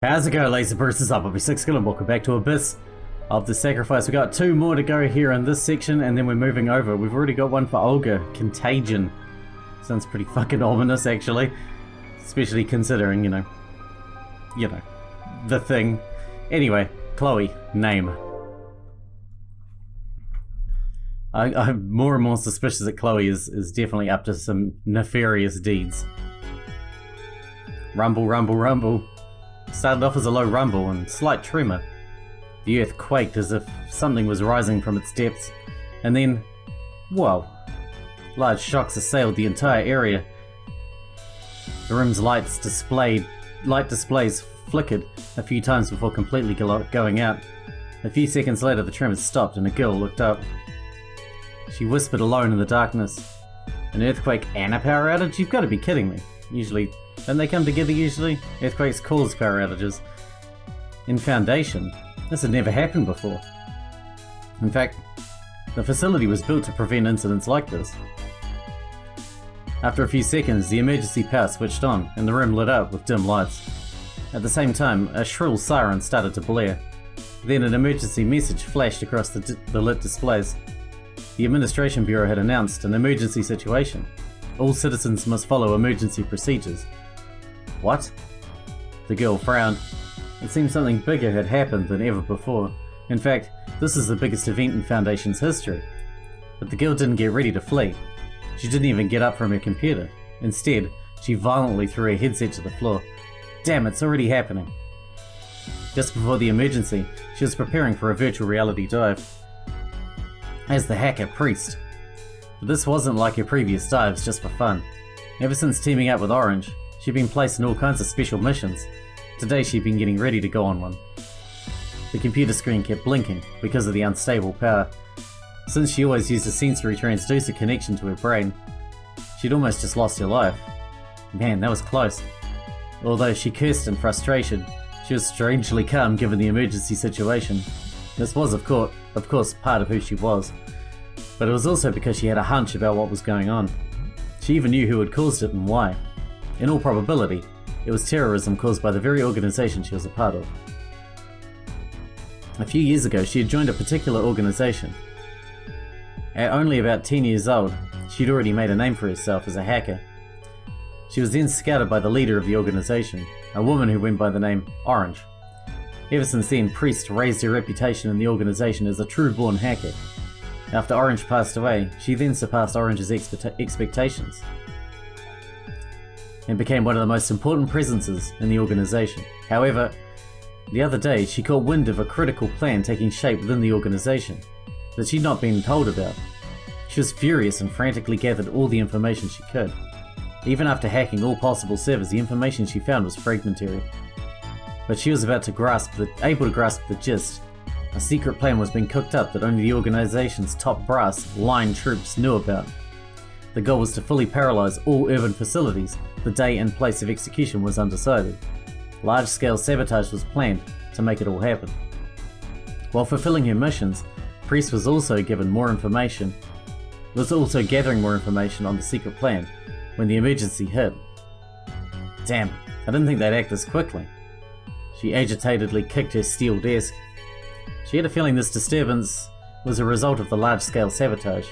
How's it going, laser bursters? Up, I'll be Sixkilla and welcome back to Abyss of the Sacrifice. We got two more to go here in this section, and then we're moving over. We've already got one for Olga, Contagion. Sounds pretty fucking ominous, actually, especially considering, you know, the thing. Anyway, Chloe, name. I'm more and more suspicious that Chloe is definitely up to some nefarious deeds. Rumble, rumble, rumble. Started off as a low rumble and slight tremor. The earth quaked as if something was rising from its depths, and then, whoa! Large shocks assailed the entire area. The room's light displays flickered a few times before completely going out. A few seconds later, the tremors stopped and a girl looked up. She whispered alone in the darkness, "An earthquake and a power outage? You've got to be kidding me. Usually, don't they come together usually? Earthquakes cause power outages. In Foundation, this had never happened before. In fact, the facility was built to prevent incidents like this." After a few seconds, the emergency power switched on and the room lit up with dim lights. At the same time, a shrill siren started to blare. Then an emergency message flashed across the lit displays. The Administration Bureau had announced an emergency situation. All citizens must follow emergency procedures. What? The girl frowned. It seemed something bigger had happened than ever before. In fact, this is the biggest event in Foundation's history. But the girl didn't get ready to flee. She didn't even get up from her computer. Instead, she violently threw her headset to the floor. Damn, it's already happening. Just before the emergency, she was preparing for a virtual reality dive as the hacker priest. But this wasn't like her previous dives just for fun. Ever since teaming up with Orange, she'd been placed in all kinds of special missions. Today she'd been getting ready to go on one. The computer screen kept blinking because of the unstable power. Since she always used a sensory transducer connection to her brain, she'd almost just lost her life. Man, that was close. Although she cursed in frustration, she was strangely calm given the emergency situation. This was, of course, part of who she was. But it was also because she had a hunch about what was going on. She even knew who had caused it and why. In all probability, it was terrorism caused by the very organization she was a part of. A few years ago, she had joined a particular organization. At only about 10 years old, she'd already made a name for herself as a hacker. She was then scouted by the leader of the organization, a woman who went by the name Orange. Ever since then, Priest raised her reputation in the organization as a true-born hacker. After Orange passed away, she then surpassed Orange's expectations and became one of the most important presences in the organization. However, the other day she caught wind of a critical plan taking shape within the organization that she'd not been told about. She was furious and frantically gathered all the information she could. Even after hacking all possible servers, the information she found was fragmentary. But she was able to grasp the gist. A secret plan was being cooked up that only the organization's top brass line troops knew about. The goal was to fully paralyze all urban facilities. The day and place of execution was undecided. Large-scale sabotage was planned to make it all happen. While fulfilling her missions, Priest was also gathering more information on the secret plan when the emergency hit. Damn, I didn't think they'd act this quickly. She agitatedly kicked her steel desk. She had a feeling this disturbance was a result of the large-scale sabotage.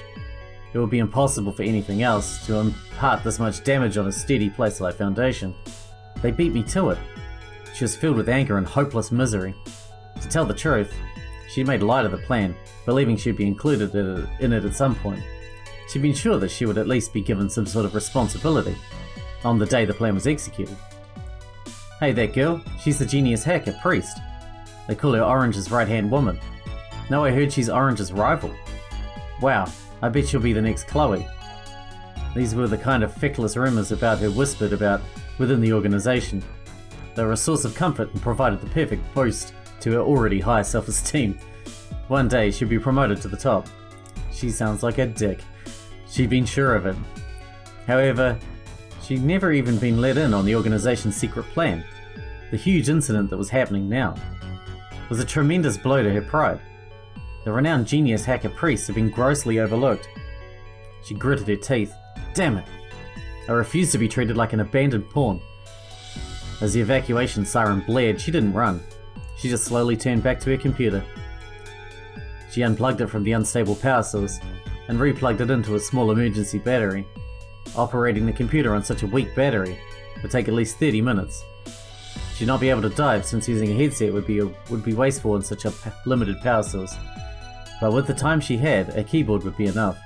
It would be impossible for anything else to impart this much damage on a steady place like Foundation. They beat me to it. She was filled with anger and hopeless misery. To tell the truth, she made light of the plan, believing she'd be included in it at some point. She'd been sure that she would at least be given some sort of responsibility on the day the plan was executed. Hey, that girl, she's the genius hacker, Priest. They call her Orange's right-hand woman. Now I heard she's Orange's rival. Wow, I bet she'll be the next Chloe. These were the kind of feckless rumors about her whispered about within the organization. They were a source of comfort and provided the perfect boost to her already high self-esteem. One day she'll be promoted to the top. She sounds like a dick. She'd been sure of it. However, she'd never even been let in on the organization's secret plan. The huge incident that was happening now was a tremendous blow to her pride. The renowned genius hacker Priest had been grossly overlooked. She gritted her teeth. Damn it! I refuse to be treated like an abandoned pawn. As the evacuation siren blared, she didn't run. She just slowly turned back to her computer. She unplugged it from the unstable power source and replugged it into a small emergency battery. Operating the computer on such a weak battery would take at least 30 minutes. She'd not be able to dive since using a headset would be wasteful on such a limited power source. But with the time she had, a keyboard would be enough.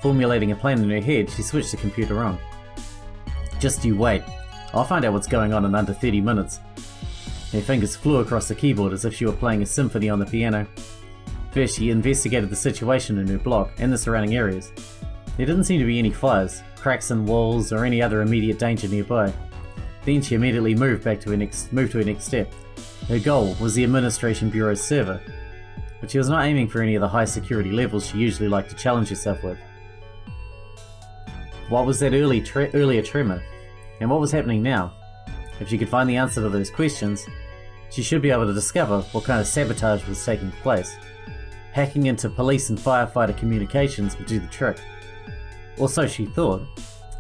Formulating a plan in her head, she switched the computer on. Just you wait. I'll find out what's going on in under 30 minutes. Her fingers flew across the keyboard as if she were playing a symphony on the piano. First, she investigated the situation in her block and the surrounding areas. There didn't seem to be any fires, cracks in walls, or any other immediate danger nearby. Then she immediately moved to her next step. Her goal was the Administration Bureau's server, but she was not aiming for any of the high security levels she usually liked to challenge herself with. What was that earlier tremor? And what was happening now? If she could find the answer to those questions, she should be able to discover what kind of sabotage was taking place. Hacking into police and firefighter communications would do the trick. Or so she thought.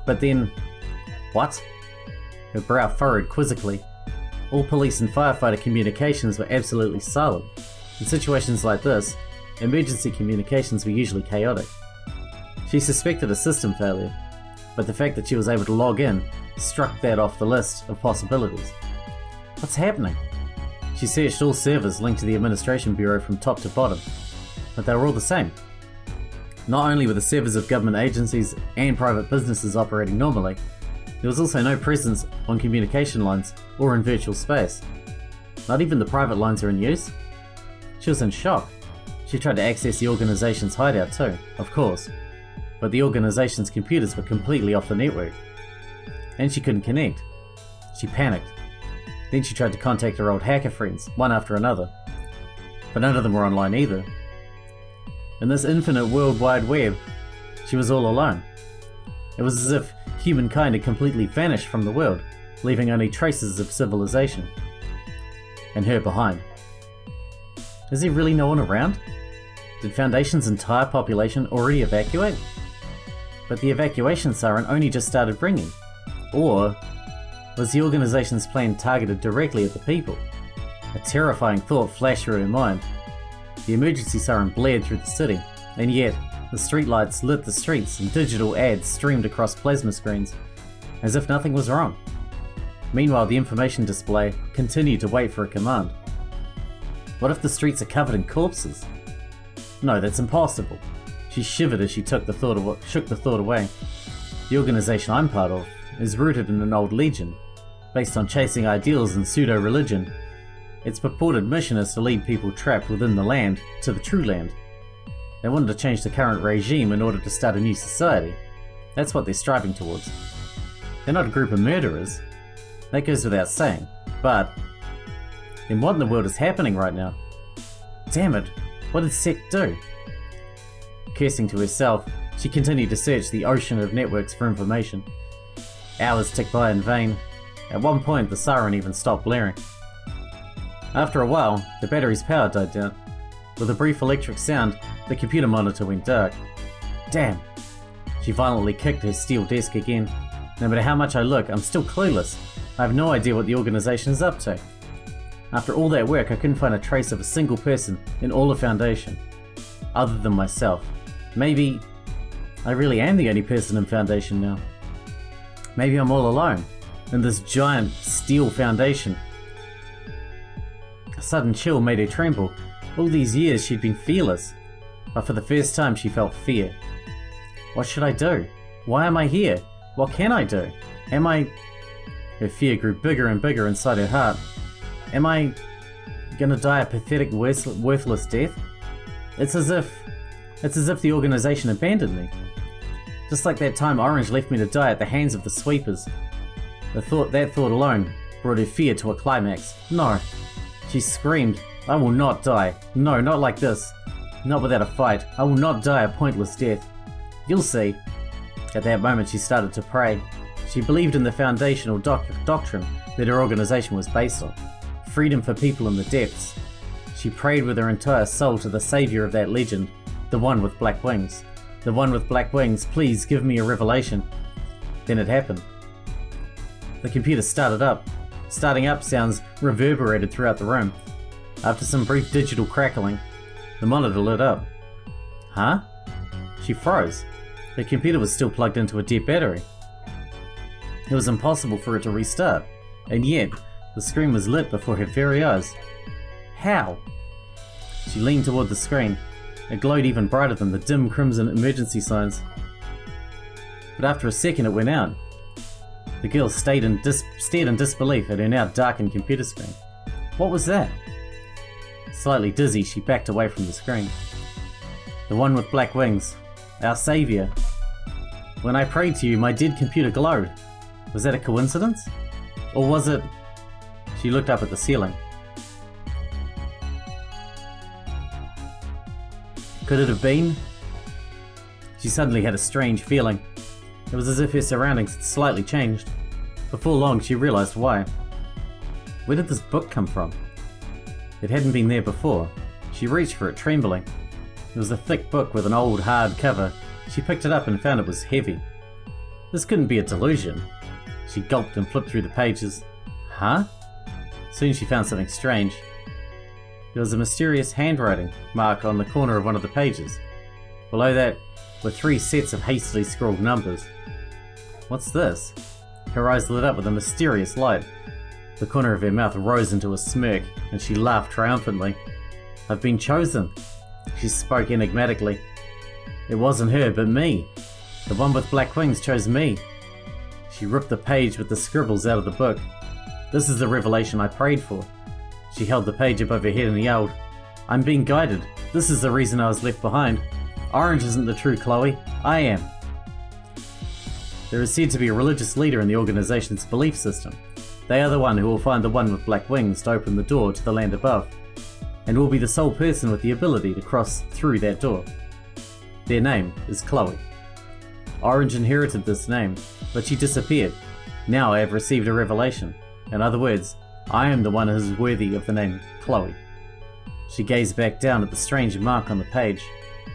But then, what? Her brow furrowed quizzically. All police and firefighter communications were absolutely silent. In situations like this, emergency communications were usually chaotic. She suspected a system failure, but the fact that she was able to log in struck that off the list of possibilities. What's happening? She searched all servers linked to the Administration Bureau from top to bottom, but they were all the same. Not only were the servers of government agencies and private businesses operating normally, there was also no presence on communication lines or in virtual space. Not even the private lines are in use? She was in shock. She tried to access the organization's hideout too, of course, but the organization's computers were completely off the network. And she couldn't connect. She panicked. Then she tried to contact her old hacker friends, one after another. But none of them were online either. In this infinite World Wide Web, she was all alone. It was as if humankind had completely vanished from the world, leaving only traces of civilization. And her behind. Is there really no one around? Did Foundation's entire population already evacuate? But the evacuation siren only just started ringing. Or was the organization's plan targeted directly at the people? A terrifying thought flashed through her mind. The emergency siren blared through the city, and yet the streetlights lit the streets and digital ads streamed across plasma screens, as if nothing was wrong. Meanwhile, the information display continued to wait for a command. What if the streets are covered in corpses? No, that's impossible. She shivered as she shook the thought away. The organization I'm part of is rooted in an old legend, based on chasing ideals and pseudo-religion. Its purported mission is to lead people trapped within the land to the true land. They wanted to change the current regime in order to start a new society. That's what they're striving towards. They're not a group of murderers. That goes without saying. But then what in the world is happening right now? Damn it, what did Sec do? Cursing to herself, she continued to search the ocean of networks for information. Hours ticked by in vain. At one point, the siren even stopped blaring. After a while, the battery's power died down. With a brief electric sound, the computer monitor went dark. Damn! She violently kicked her steel desk again. No matter how much I look, I'm still clueless. I have no idea what the organization is up to. After all that work, I couldn't find a trace of a single person in all of Foundation, other than myself. Maybe I really am the only person in Foundation now. Maybe I'm all alone, in this giant steel foundation. A sudden chill made her tremble. All these years she'd been fearless, but for the first time she felt fear. What should I do? Why am I here? What can I do? Am I... Her fear grew bigger and bigger inside her heart. Am I gonna die a pathetic, worthless death? It's as if the organization abandoned me. Just like that time Orange left me to die at the hands of the sweepers. That thought alone brought her fear to a climax. No. She screamed, I will not die. No, not like this. Not without a fight. I will not die a pointless death. You'll see. At that moment she started to pray. She believed in the foundational doctrine that her organization was based on. Freedom for people in the depths. She prayed with her entire soul to the savior of that legend, the one with black wings. The one with black wings, please give me a revelation. Then it happened. The computer started up. Starting up sounds reverberated throughout the room. After some brief digital crackling, the monitor lit up. Huh? She froze. Her computer was still plugged into a dead battery. It was impossible for it to restart, and yet the screen was lit before her very eyes. How? She leaned toward the screen. It glowed even brighter than the dim crimson emergency signs. But after a second it went out. The girl stared in disbelief at her now darkened computer screen. What was that? Slightly dizzy, she backed away from the screen. The one with black wings. Our savior. When I prayed to you, my dead computer glowed. Was that a coincidence? Or was it... She looked up at the ceiling. Could it have been? She suddenly had a strange feeling. It was as if her surroundings had slightly changed. Before long, she realized why. Where did this book come from? It hadn't been there before. She reached for it, trembling. It was a thick book with an old, hard cover. She picked it up and found it was heavy. This couldn't be a delusion. She gulped and flipped through the pages. Huh? Soon she found something strange. There was a mysterious handwriting mark on the corner of one of the pages. Below that were 3 sets of hastily scrawled numbers. What's this? Her eyes lit up with a mysterious light. The corner of her mouth rose into a smirk, and she laughed triumphantly. I've been chosen. She spoke enigmatically. It wasn't her, but me. The one with black wings chose me. She ripped the page with the scribbles out of the book. This is the revelation I prayed for. She held the page above her head and yelled, I'm being guided. This is the reason I was left behind. Orange isn't the true Chloe. I am. There is said to be a religious leader in the organization's belief system. They are the one who will find the one with black wings to open the door to the land above, and will be the sole person with the ability to cross through that door. Their name is Chloe. Orange inherited this name, but she disappeared. Now I have received a revelation. In other words, I am the one who is worthy of the name Chloe. She gazed back down at the strange mark on the page.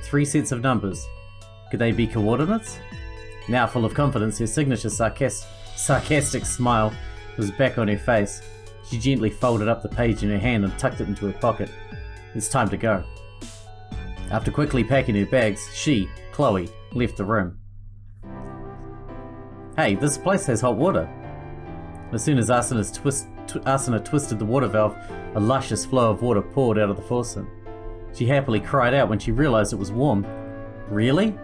3 sets of numbers. Could they be coordinates? Now full of confidence, her signature sarcastic smile was back on her face. She gently folded up the page in her hand and tucked it into her pocket. It's time to go. After quickly packing her bags, she, Chloe, left the room. Hey, this place has hot water. As soon as Asuna twisted the water valve, a luscious flow of water poured out of the faucet. She happily cried out when she realized it was warm. Really?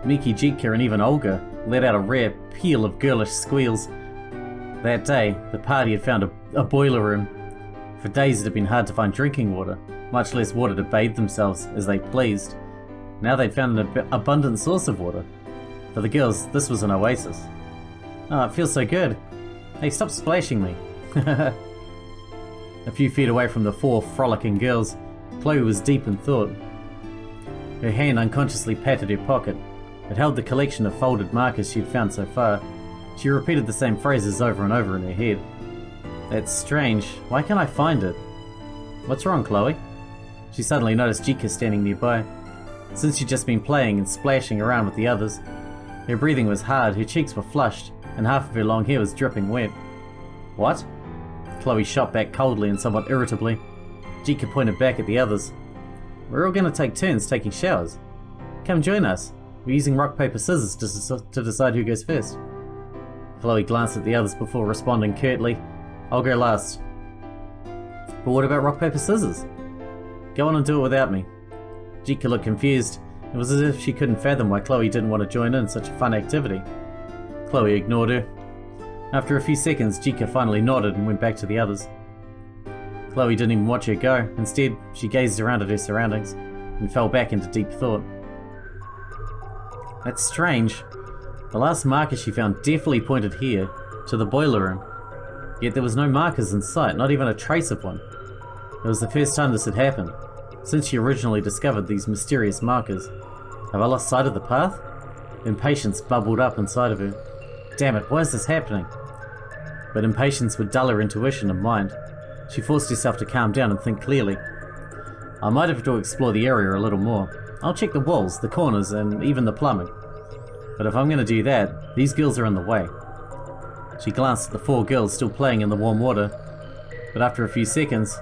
Miki, Jika, and even Olga let out a rare peal of girlish squeals. That day, the party had found a boiler room. For days it had been hard to find drinking water, much less water to bathe themselves as they pleased. Now they'd found an abundant source of water. For the girls, this was an oasis. Oh, it feels so good. Hey, stop splashing me. A few feet away from the 4 frolicking girls, Chloe was deep in thought. Her hand unconsciously patted her pocket. It held the collection of folded markers she had found so far. She repeated the same phrases over and over in her head. That's strange. Why can't I find it? What's wrong, Chloe? She suddenly noticed Jika standing nearby. Since she'd just been playing and splashing around with the others, her breathing was hard, her cheeks were flushed, and half of her long hair was dripping wet. What? Chloe shot back coldly and somewhat irritably. Jika pointed back at the others. We're all going to take turns taking showers. Come join us. We're using rock, paper, scissors to decide who goes first. Chloe glanced at the others before responding curtly. I'll go last. But what about rock, paper, scissors? Go on and do it without me. Jika looked confused. It was as if she couldn't fathom why Chloe didn't want to join in such a fun activity. Chloe ignored her. After a few seconds, Jika finally nodded and went back to the others. Chloe didn't even watch her go. Instead, she gazed around at her surroundings and fell back into deep thought. That's strange. The last marker she found definitely pointed here, to the boiler room. Yet there was no markers in sight, not even a trace of one. It was the first time this had happened, since she originally discovered these mysterious markers. Have I lost sight of the path? Impatience bubbled up inside of her. Damn it, why is this happening? But impatience would dull her intuition and mind. She forced herself to calm down and think clearly. I might have to explore the area a little more. I'll check the walls, the corners, and even the plumbing. But if I'm going to do that, these girls are in the way. She glanced at the 4 girls still playing in the warm water, but after a few seconds,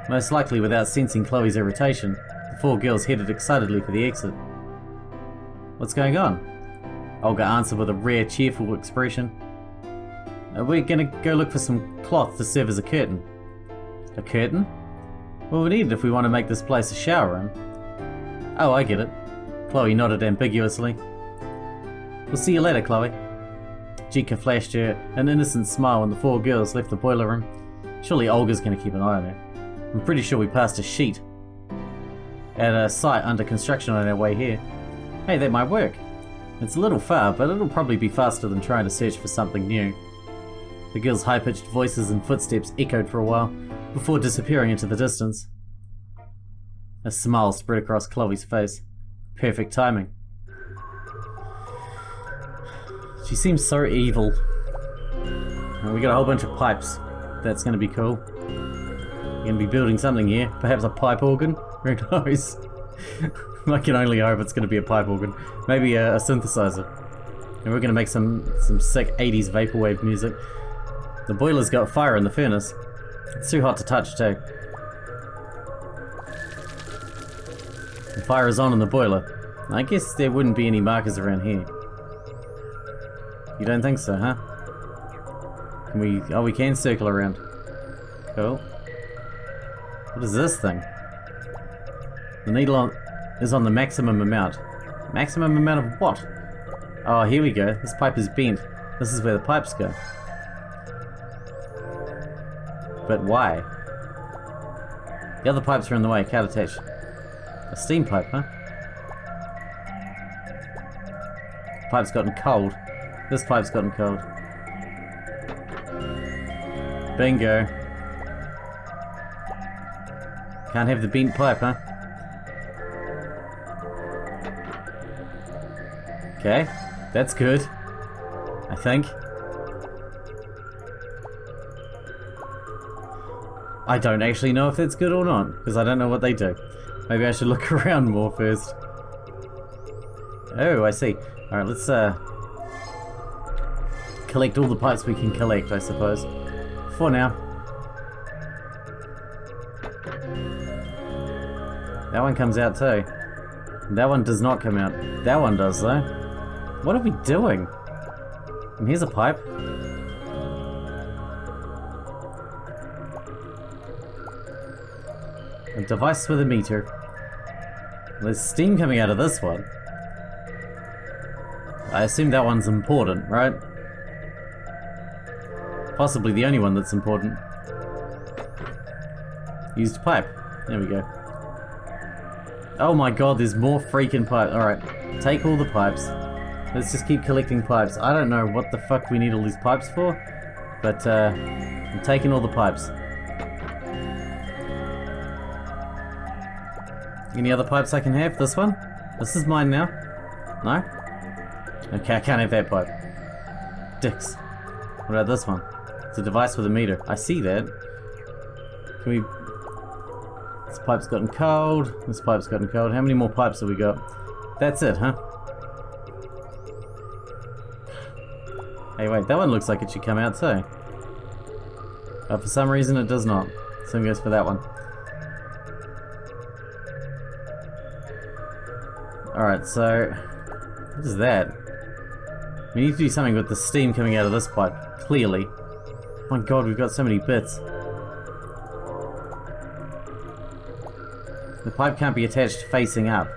most likely without sensing Chloe's irritation, the 4 girls headed excitedly for the exit. What's going on? Olga answered with a rare, cheerful expression. We're gonna go look for some cloth to serve as a curtain. A curtain? Well, we need it if we want to make this place a shower room. Oh, I get it. Chloe nodded ambiguously. We'll see you later, Chloe. Jika flashed her an innocent smile when the 4 girls left the boiler room. Surely Olga's gonna keep an eye on her. I'm pretty sure we passed a sheet at a site under construction on our way here. Hey, that might work. It's a little far, but it'll probably be faster than trying to search for something new. The girls' high-pitched voices and footsteps echoed for a while, before disappearing into the distance. A smile spread across Chloe's face. Perfect timing. She seems so evil. And we got a whole bunch of pipes. That's gonna be cool. We're gonna be building something here. Perhaps a pipe organ? Who knows? I can only hope it's gonna be a pipe organ. Maybe a synthesizer. And we're gonna make some sick 80s vaporwave music. The boiler's got fire in the furnace. It's too hot to touch too. The fire is on in the boiler. I guess there wouldn't be any markers around here. You don't think so, huh? Can we... Oh, we can circle around. Cool. What is this thing? The needle is on the maximum amount. Maximum amount of what? Oh, here we go. This pipe is bent. This is where the pipes go. But why? The other pipes are in the way. Can't attach. A steam pipe, huh? Pipe's gotten cold. This pipe's gotten cold. Bingo. Can't have the bent pipe, huh? Okay, that's good. I think. I don't actually know if that's good or not, because I don't know what they do. Maybe I should look around more first. Oh, I see. Alright, let's collect all the pipes we can collect, I suppose. For now. That one comes out too. That one does not come out. That one does though. What are we doing? And here's a pipe. A device with a meter. There's steam coming out of this one. I assume that one's important, right? Possibly the only one that's important. Used pipe. There we go. Oh my god, there's more freaking pipes. Alright, take all the pipes. Let's just keep collecting pipes. I don't know what the fuck we need all these pipes for, but I'm taking all the pipes. Any other pipes I can have? This one? This is mine now. No? Okay, I can't have that pipe. Dicks. What about this one? It's a device with a meter. I see that. Can we... This pipe's gotten cold. This pipe's gotten cold. How many more pipes have we got? That's it, huh? Hey, wait. That one looks like it should come out too. But for some reason it does not. Same goes for that one. Alright, so... What is that? We need to do something with the steam coming out of this pipe. Clearly. Oh my god, we've got so many bits. The pipe can't be attached facing up.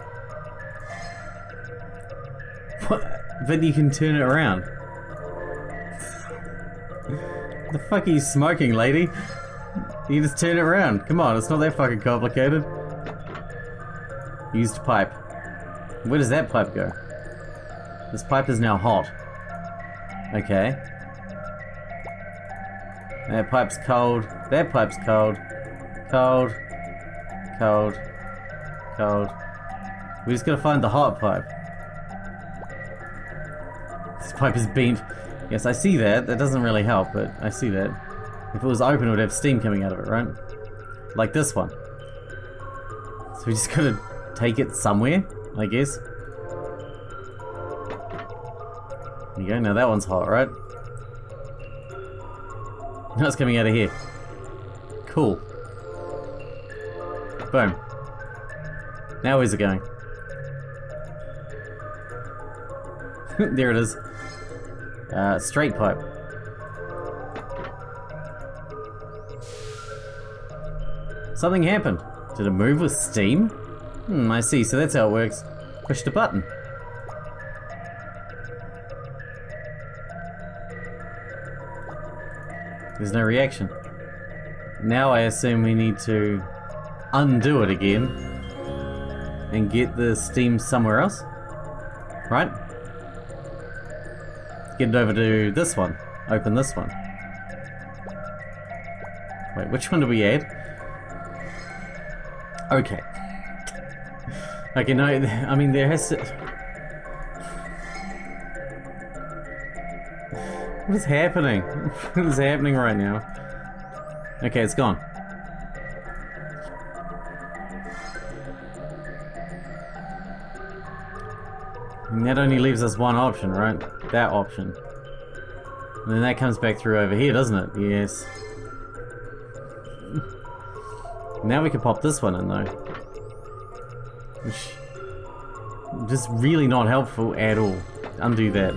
What? But you can turn it around. The fuck are you smoking, lady? You just turn it around. Come on, it's not that fucking complicated. Used pipe. Where does that pipe go? This pipe is now hot. Okay. That pipe's cold. That pipe's cold. Cold. Cold. Cold. We just gotta find the hot pipe. This pipe is bent. Yes, I see that. That doesn't really help, but I see that. If it was open, it would have steam coming out of it, right? Like this one. So we just gotta take it somewhere, I guess. There you go, now that one's hot, right? Now it's coming out of here. Cool. Boom. Now where's it going? There it is. Straight pipe. Something happened. Did it move with steam? I see, so that's how it works. Push the button. There's no reaction. Now I assume we need to undo it again and get the steam somewhere else, right? Get it over to this one. Open this one. Wait, which one do we add? Okay. Okay, no, I mean there has to... What is happening? What is happening right now? Okay, it's gone. And that only leaves us one option, right? That option. And then that comes back through over here, doesn't it? Yes. Now we can pop this one in though. Which... just really not helpful at all. Undo that.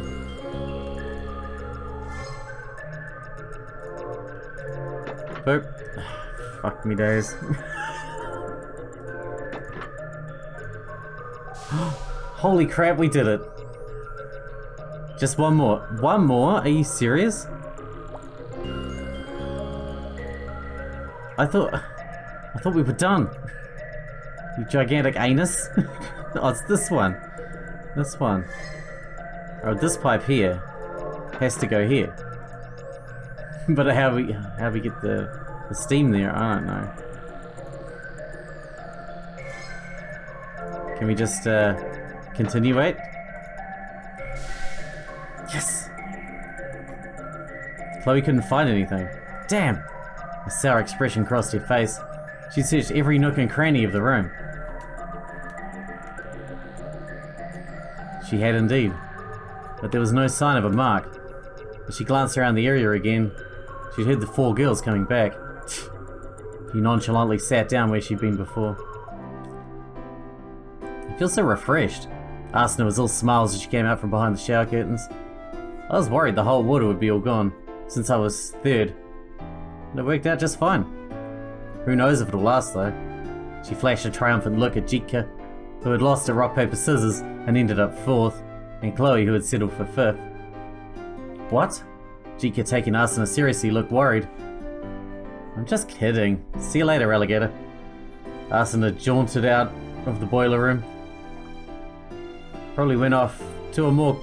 Boop. Fuck me days. Holy crap, we did it. Just one more. One more? Are you serious? I thought we were done. You gigantic anus. Oh, it's this one. This one. Oh, this pipe here has to go here. But how we get the steam there? I don't know. Can we just continuate? Yes. Chloe couldn't find anything. Damn. A sour expression crossed her face. She searched every nook and cranny of the room. She had indeed, but there was no sign of a mark. As she glanced around the area again, she'd heard the four girls coming back. She nonchalantly sat down where she'd been before. I feel so refreshed. Asuna was all smiles as she came out from behind the shower curtains. I was worried the whole water would be all gone, since I was third. And it worked out just fine. Who knows if it'll last though. She flashed a triumphant look at Jika, who had lost at rock paper scissors and ended up fourth, and Chloe, who had settled for fifth. What? Jika, taking Asuna seriously, looked worried. I'm just kidding. See you later, alligator. Asuna jaunted out of the boiler room. Probably went off to a more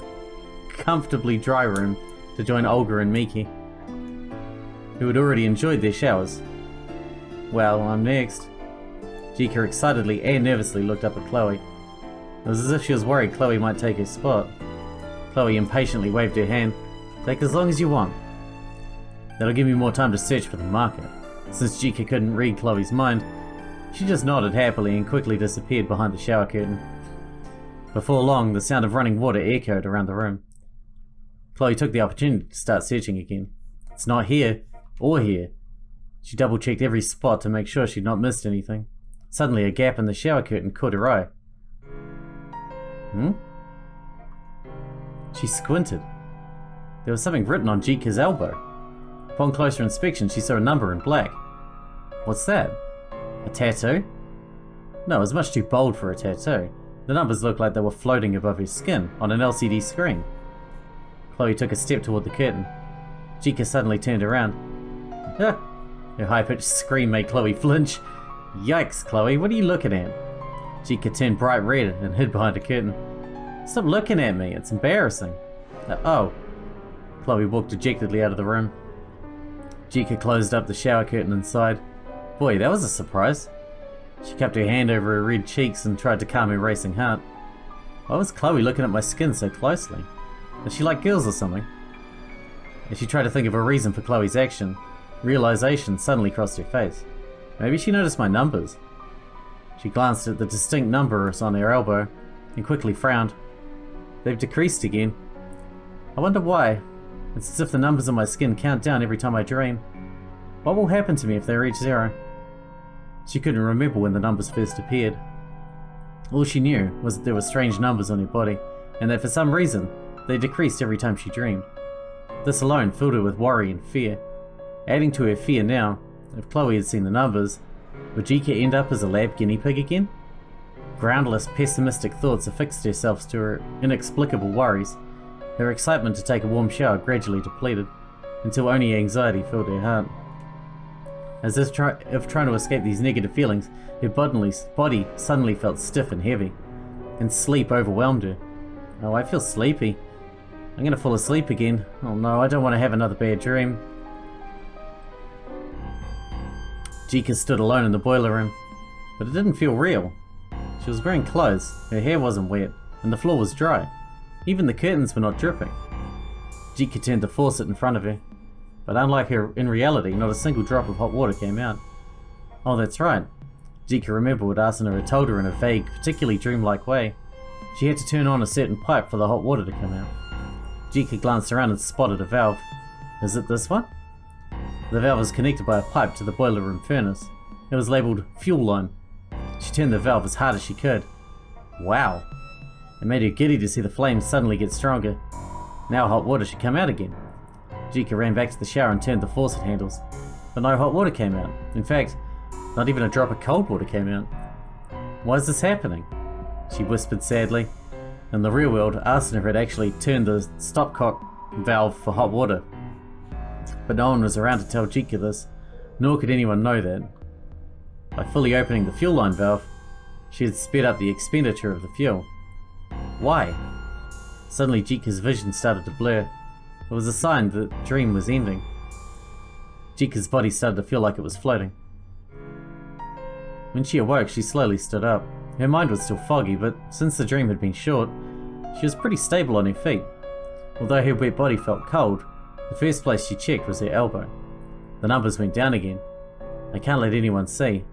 comfortably dry room to join Olga and Miki, who had already enjoyed their showers. Well, I'm next. Jika excitedly and nervously looked up at Chloe. It was as if she was worried Chloe might take her spot. Chloe impatiently waved her hand. Take as long as you want. That'll give me more time to search for the marker. Since Jika couldn't read Chloe's mind, she just nodded happily and quickly disappeared behind the shower curtain. Before long, the sound of running water echoed around the room. Chloe took the opportunity to start searching again. It's not here, or here. She double-checked every spot to make sure she'd not missed anything. Suddenly, a gap in the shower curtain caught her eye. She squinted. There was something written on Jika's elbow. Upon closer inspection, she saw a number in black. What's that? A tattoo? No, it was much too bold for a tattoo. The numbers looked like they were floating above her skin on an LCD screen. Chloe took a step toward the curtain. Jika suddenly turned around. Ah! Her high-pitched scream made Chloe flinch. Yikes, Chloe, what are you looking at? Jika turned bright red and hid behind a curtain. Stop looking at me, it's embarrassing. Oh. Chloe walked dejectedly out of the room. Jika closed up the shower curtain and sighed. Boy, that was a surprise. She cupped her hand over her red cheeks and tried to calm her racing heart. Why was Chloe looking at my skin so closely? Does she like girls or something? As she tried to think of a reason for Chloe's action, realization suddenly crossed her face. Maybe she noticed my numbers. She glanced at the distinct numbers on her elbow and quickly frowned. They've decreased again. I wonder why. It's as if the numbers on my skin count down every time I dream. What will happen to me if they reach 0? She couldn't remember when the numbers first appeared. All she knew was that there were strange numbers on her body, and that for some reason, they decreased every time she dreamed. This alone filled her with worry and fear. Adding to her fear now, if Chloe had seen the numbers, would Jika end up as a lab guinea pig again? Groundless, pessimistic thoughts affixed themselves to her inexplicable worries. Her excitement to take a warm shower gradually depleted, until only anxiety filled her heart. As if trying to escape these negative feelings, her body suddenly felt stiff and heavy, and sleep overwhelmed her. Oh, I feel sleepy. I'm gonna fall asleep again. Oh no, I don't want to have another bad dream. Jika stood alone in the boiler room, but it didn't feel real. She was wearing clothes, her hair wasn't wet, and the floor was dry. Even the curtains were not dripping. Jika turned the faucet in front of her, but unlike her in reality, not a single drop of hot water came out. Oh, that's right. Jika remembered what Asuna had told her in a vague, particularly dreamlike way. She had to turn on a certain pipe for the hot water to come out. Jika glanced around and spotted a valve. Is it this one? The valve was connected by a pipe to the boiler room furnace. It was labelled fuel line. She turned the valve as hard as she could. Wow! It made her giddy to see the flames suddenly get stronger. Now hot water should come out again. Jika ran back to the shower and turned the faucet handles, but no hot water came out. In fact, not even a drop of cold water came out. Why is this happening? She whispered sadly. In the real world, Asuna had actually turned the stopcock valve for hot water. But no one was around to tell Jika this, nor could anyone know that. By fully opening the fuel line valve, she had sped up the expenditure of the fuel. Why? Suddenly Jika's vision started to blur. It was a sign that the dream was ending. Jika's body started to feel like it was floating. When she awoke, she slowly stood up. Her mind was still foggy, but since the dream had been short, she was pretty stable on her feet. Although her wet body felt cold, the first place she checked was her elbow. The numbers went down again. I can't let anyone see,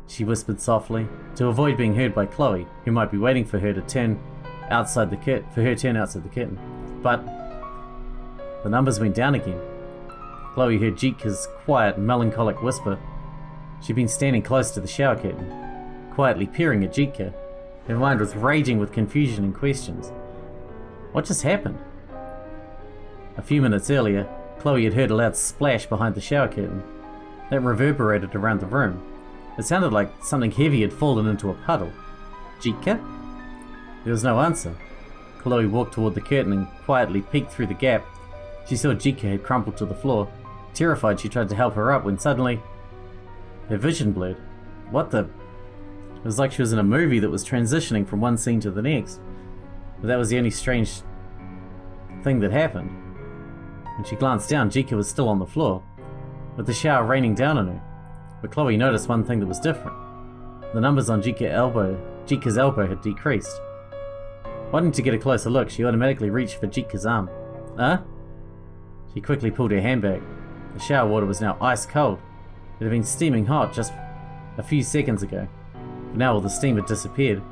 she whispered softly, to avoid being heard by Chloe, who might be waiting for her to turn outside the curtain. But the numbers went down again. Chloe heard Jika's quiet, melancholic whisper. She'd been standing close to the shower curtain, quietly peering at Jika. Her mind was raging with confusion and questions. What just happened? A few minutes earlier, Chloe had heard a loud splash behind the shower curtain. That reverberated around the room. It sounded like something heavy had fallen into a puddle. Jika? There was no answer. Chloe walked toward the curtain and quietly peeked through the gap. She saw Jika had crumpled to the floor. Terrified, she tried to help her up when suddenly her vision blurred. What the? It was like she was in a movie that was transitioning from one scene to the next. But that was the only strange thing that happened. When she glanced down, Jika was still on the floor, with the shower raining down on her. But Chloe noticed one thing that was different. The numbers on Jika's elbow had decreased. Wanting to get a closer look, she automatically reached for Jika's arm. Huh? She quickly pulled her hand back. The shower water was now ice cold. It had been steaming hot just a few seconds ago, but now all the steam had disappeared.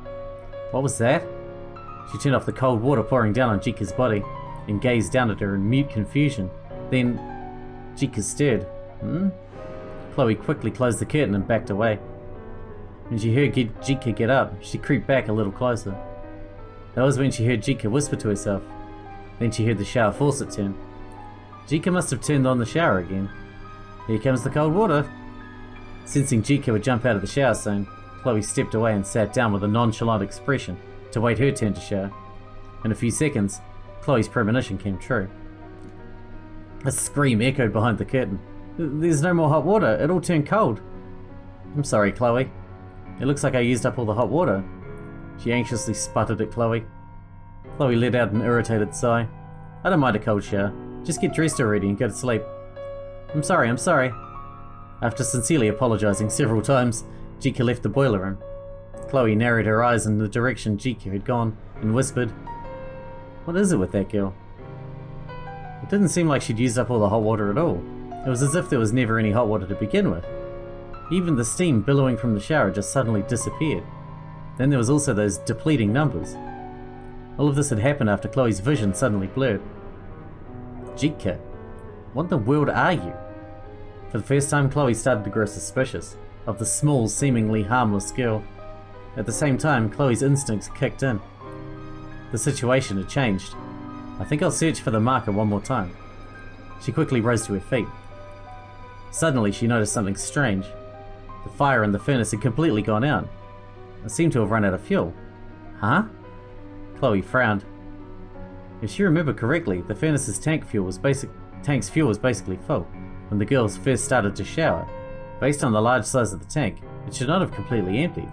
What was that? She turned off the cold water pouring down on Jika's body and gazed down at her in mute confusion. Then Jika stirred. Chloe quickly closed the curtain and backed away. When she heard Jika get up, she creeped back a little closer. That was when she heard Jika whisper to herself. Then she heard the shower faucet turn. Jika must have turned on the shower again. Here comes the cold water. Sensing Jika would jump out of the shower soon, Chloe stepped away and sat down with a nonchalant expression to wait her turn to shower. In a few seconds, Chloe's premonition came true. A scream echoed behind the curtain. There's no more hot water, it all turned cold. I'm sorry, Chloe. It looks like I used up all the hot water. She anxiously sputtered at Chloe. Chloe let out an irritated sigh. I don't mind a cold shower. Just get dressed already and go to sleep. I'm sorry. After sincerely apologizing several times, Jika left the boiler room. Chloe narrowed her eyes in the direction Jika had gone and whispered, What is it with that girl? It didn't seem like she'd used up all the hot water at all. It was as if there was never any hot water to begin with. Even the steam billowing from the shower just suddenly disappeared. Then there was also those depleting numbers. All of this had happened after Chloe's vision suddenly blurred. Jika, what in the world are you? For the first time, Chloe started to grow suspicious of the small, seemingly harmless girl. At the same time, Chloe's instincts kicked in. The situation had changed. I think I'll search for the marker one more time. She quickly rose to her feet. Suddenly, she noticed something strange. The fire in the furnace had completely gone out. It seemed to have run out of fuel. Huh? Chloe frowned. If she remembered correctly, the furnace's tank's fuel was basically full when the girls first started to shower. Based on the large size of the tank, it should not have completely emptied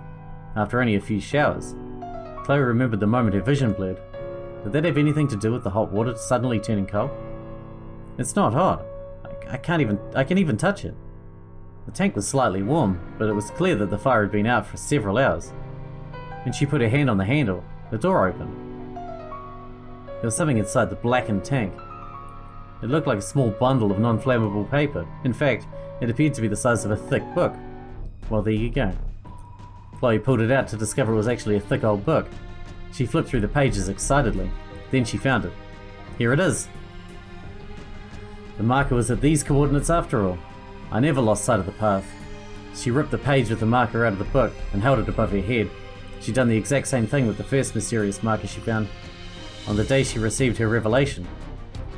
after only a few showers. Chloe remembered the moment her vision blurred. Did that have anything to do with the hot water suddenly turning cold? It's not hot. I can even touch it. The tank was slightly warm, but it was clear that the fire had been out for several hours. When she put her hand on the handle, the door opened. There was something inside the blackened tank. It looked like a small bundle of non-flammable paper. In fact, it appeared to be the size of a thick book. Well, there you go. Chloe pulled it out to discover it was actually a thick old book. She flipped through the pages excitedly. Then she found it. Here it is. The marker was at these coordinates after all. I never lost sight of the path. She ripped the page with the marker out of the book and held it above her head. She'd done the exact same thing with the first mysterious marker she found on the day she received her revelation.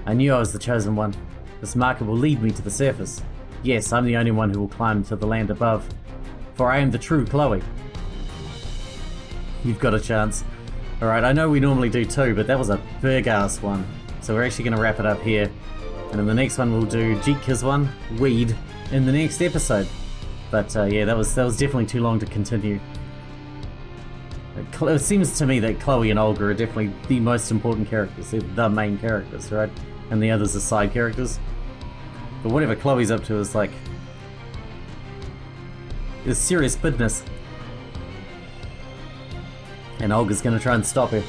I knew I was the chosen one. This marker will lead me to the surface. Yes, I'm the only one who will climb to the land above. For I am the true Chloe. You've got a chance. Alright, I know we normally do two, but that was a big ass one. So we're actually going to wrap it up here. And in the next one we'll do Jitka's one, Weed, in the next episode. But yeah, that was definitely too long to continue. It seems to me that Chloe and Olga are definitely the most important characters. They're the main characters, right? And the others are side characters. But whatever Chloe's up to is like... is serious business. And Olga's gonna try and stop her.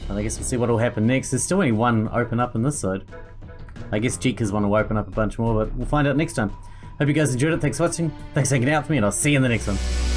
And I guess we'll see what will happen next. There's still only one open up in this side. I guess Jika's one will open up a bunch more, but we'll find out next time. Hope you guys enjoyed it. Thanks for watching. Thanks for hanging out with me, and I'll see you in the next one.